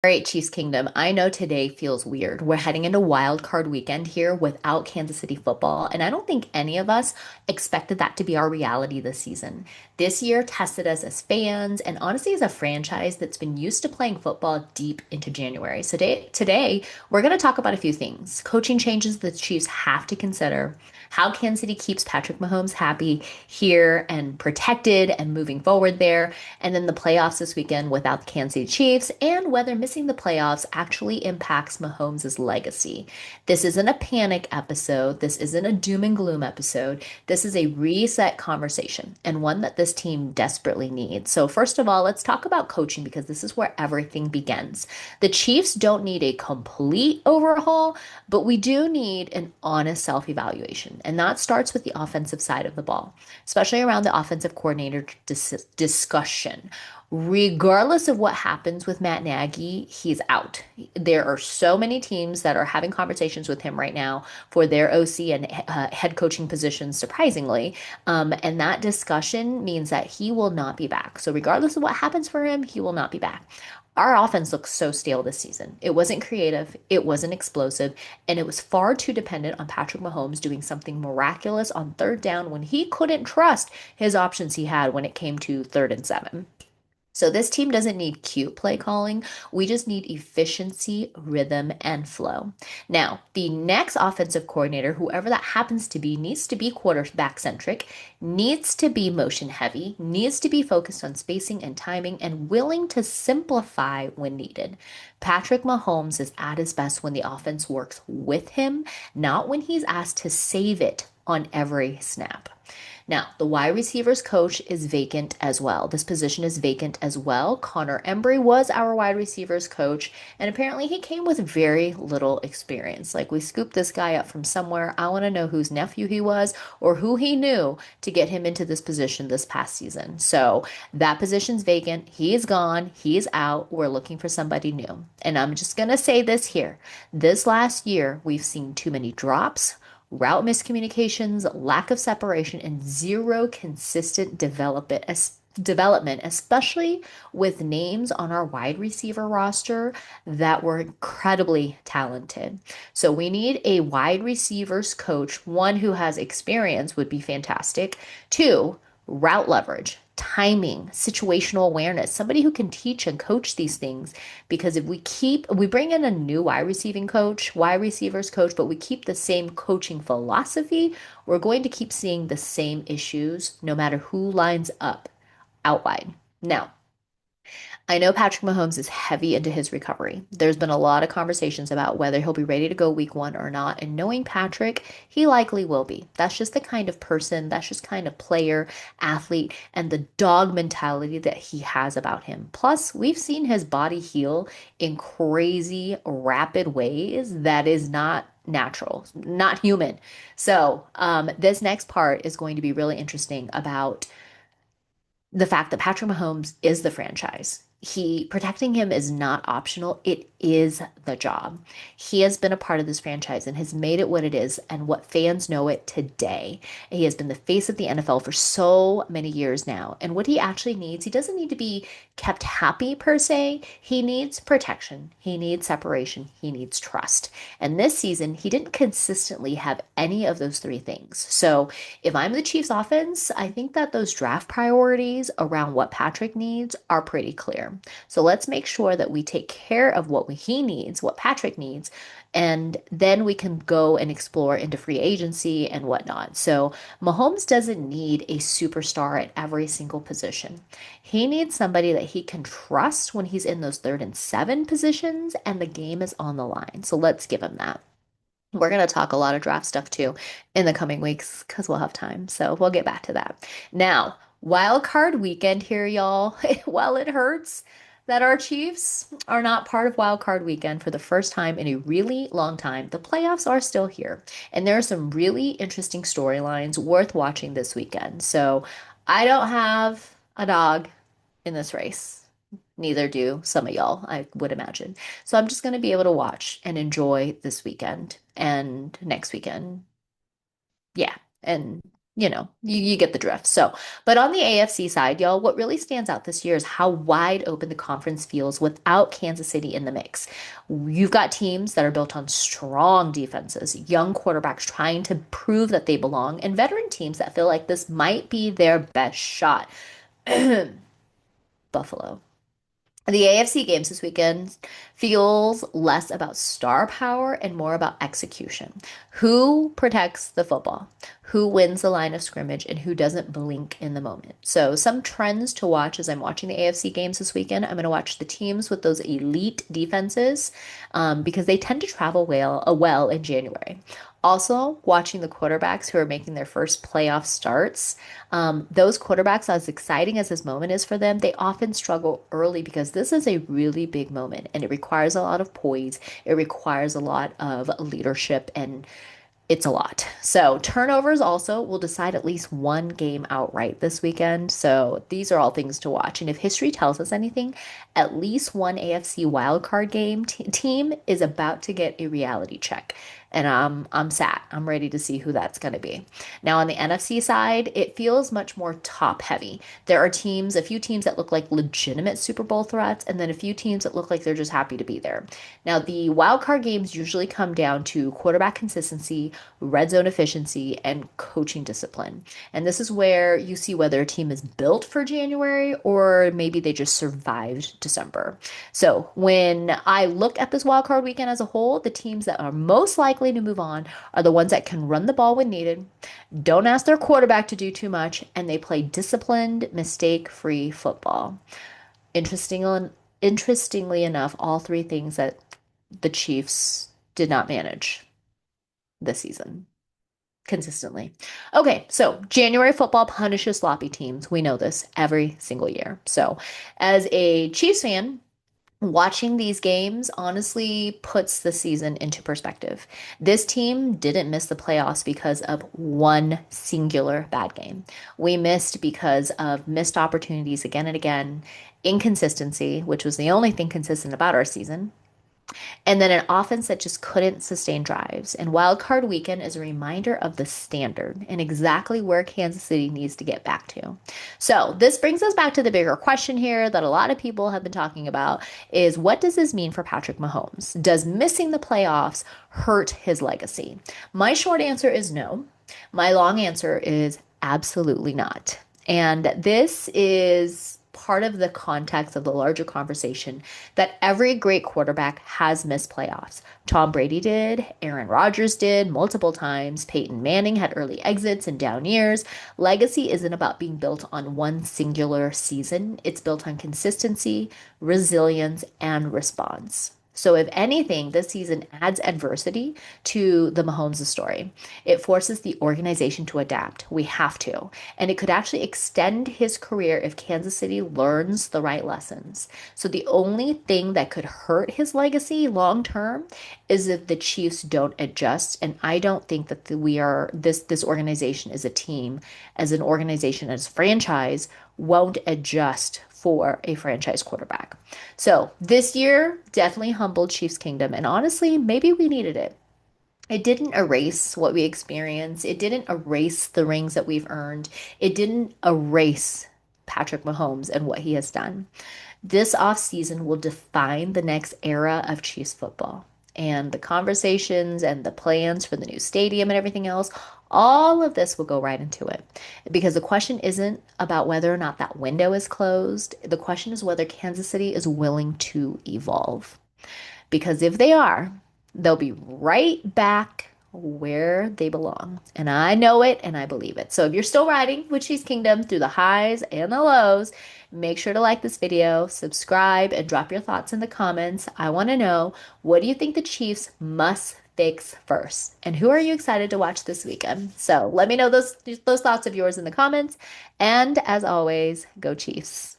All right, Chiefs Kingdom. I know today feels weird. We're heading into wild card weekend here without Kansas City football, and I don't think any of us expected that to be our reality this season. This year tested us as fans and honestly as a franchise that's been used to playing football deep into January. So today we're going to talk about a few things. Coaching changes the Chiefs have to consider, how Kansas City keeps Patrick Mahomes happy here and protected and moving forward there, and then the playoffs this weekend without the Kansas City Chiefs, and whether missing the playoffs actually impacts Mahomes' legacy. This isn't a panic episode. This isn't a doom and gloom episode. This is a reset conversation and one that this team desperately needs. So, first of all, let's talk about coaching because this is where everything begins. The Chiefs don't need a complete overhaul, but we do need an honest self evaluation. And that starts with the offensive side of the ball, especially around the offensive coordinator discussion. Regardless of what happens with Matt Nagy, he's out. There are so many teams that are having conversations with him right now for their OC and head coaching positions, surprisingly. And that discussion means that he will not be back. So, regardless of what happens for him, he will not be back. Our offense looks so stale this season. It wasn't creative, it wasn't explosive, and it was far too dependent on Patrick Mahomes doing something miraculous on third down when he couldn't trust his options he had when it came to 3rd and 7. So this team doesn't need cute play calling. We just need efficiency, rhythm, and flow. Now, the next offensive coordinator, whoever that happens to be, needs to be quarterback centric, needs to be motion heavy, needs to be focused on spacing and timing, and willing to simplify when needed. Patrick Mahomes is at his best when the offense works with him, not when he's asked to save it on every snap. Now, the wide receivers coach is vacant as well. This position is vacant as well. Connor Embry was our wide receivers coach, and apparently he came with very little experience. Like, we scooped this guy up from somewhere. I want to know whose nephew he was or who he knew to get him into this position this past season. So, that position's vacant. He is gone. He is out. We're looking for somebody new. And I'm just going to say this here. This last year, we've seen too many drops, route miscommunications, lack of separation, and zero consistent development, especially with names on our wide receiver roster that were incredibly talented. So we need a wide receivers coach. One who has experience would be fantastic. Two, route leverage, timing, situational awareness, somebody who can teach and coach these things. Because if we bring in a new wide receivers coach, but we keep the same coaching philosophy, we're going to keep seeing the same issues no matter who lines up out wide. Now, I know Patrick Mahomes is heavy into his recovery. There's been a lot of conversations about whether he'll be ready to go week 1 or not. And knowing Patrick, he likely will be. That's just the kind of person, that's just kind of player, athlete, and the dog mentality that he has about him. Plus, we've seen his body heal in crazy, rapid ways that is not natural, not human. So, this next part is going to be really interesting about the fact that Patrick Mahomes is the franchise. He protecting him is not optional. It is the job. He has been a part of this franchise and has made it what it is and what fans know it today. He has been the face of the NFL for so many years now. And what he actually needs, he doesn't need to be kept happy per se. He needs protection. He needs separation. He needs trust. And this season, he didn't consistently have any of those three things. So if I'm the Chiefs offense, I think that those draft priorities around what Patrick needs are pretty clear. So let's make sure that we take care of what he needs, what Patrick needs, and then we can go and explore into free agency and whatnot. So Mahomes doesn't need a superstar at every single position. He needs somebody that he can trust when he's in those 3rd and 7 positions and the game is on the line. So let's give him that. We're going to talk a lot of draft stuff too in the coming weeks because we'll have time. So we'll get back to that. Now, wild card weekend here, y'all. While it hurts that our Chiefs are not part of wild card weekend for the first time in a really long time, the playoffs are still here. And there are some really interesting storylines worth watching this weekend. So I don't have a dog in this race. Neither do some of y'all, I would imagine. So I'm just going to be able to watch and enjoy this weekend and next weekend. Yeah. And you get the drift. So, but on the AFC side, y'all, what really stands out this year is how wide open the conference feels without Kansas City in the mix. You've got teams that are built on strong defenses, young quarterbacks trying to prove that they belong, and veteran teams that feel like this might be their best shot. Buffalo. The AFC games this weekend feels less about star power and more about execution. Who protects the football? Who wins the line of scrimmage and who doesn't blink in the moment? So, some trends to watch as I'm watching the AFC games this weekend. I'm going to watch the teams with those elite defenses because they tend to travel well in January. Also, watching the quarterbacks who are making their first playoff starts. Those quarterbacks, as exciting as this moment is for them, they often struggle early because this is a really big moment and it requires a lot of poise. It requires a lot of leadership and it's a lot. So, turnovers also will decide at least one game outright this weekend. So, these are all things to watch. And if history tells us anything, at least one AFC wildcard game team is about to get a reality check. And I'm sad. I'm ready to see who that's going to be. Now, on the NFC side, it feels much more top heavy. There are teams, a few teams that look like legitimate Super Bowl threats, and then a few teams that look like they're just happy to be there. Now, the wild card games usually come down to quarterback consistency, red zone efficiency, and coaching discipline. And this is where you see whether a team is built for January or maybe they just survived December. So when I look at this wild card weekend as a whole, the teams that are most likely to move on are the ones that can run the ball when needed, don't ask their quarterback to do too much, and they play disciplined, mistake-free football. Interesting, interestingly enough, all three things that the Chiefs did not manage this season consistently. Okay, so January football punishes sloppy teams. We know this every single year. So, as a Chiefs fan, watching these games honestly puts the season into perspective. This team didn't miss the playoffs because of one singular bad game. We missed because of missed opportunities again and again, inconsistency, which was the only thing consistent about our season, and then an offense that just couldn't sustain drives. And Wild Card Weekend is a reminder of the standard and exactly where Kansas City needs to get back to. So this brings us back to the bigger question here that a lot of people have been talking about is what does this mean for Patrick Mahomes? Does missing the playoffs hurt his legacy? My short answer is no. My long answer is absolutely not. And this is part of the context of the larger conversation that every great quarterback has missed playoffs. Tom Brady did, Aaron Rodgers did multiple times, Peyton Manning had early exits and down years. Legacy isn't about being built on one singular season, it's built on consistency, resilience, and response. So, if anything, this season adds adversity to the Mahomes story. It forces the organization to adapt. We have to. And it could actually extend his career if Kansas City learns the right lessons. So, the only thing that could hurt his legacy long term is if the Chiefs don't adjust. And I don't think that we are, this organization is a team, as an organization, as a franchise, won't adjust for a franchise quarterback. So this year definitely humbled Chiefs Kingdom. And honestly, maybe we needed it. It didn't erase what we experienced. It didn't erase the rings that we've earned. It didn't erase Patrick Mahomes and what he has done. This offseason will define the next era of Chiefs football. And the conversations and the plans for the new stadium and everything else, all of this will go right into it. Because the question isn't about whether or not that window is closed. The question is whether Kansas City is willing to evolve. Because if they are, they'll be right back where they belong. And I know it and I believe it. So if you're still riding with Cheese Kingdom through the highs and the lows, make sure to like this video, subscribe, and drop your thoughts in the comments. I want to know, what do you think the Chiefs must fix first? And who are you excited to watch this weekend? So let me know those thoughts of yours in the comments. And as always, go Chiefs.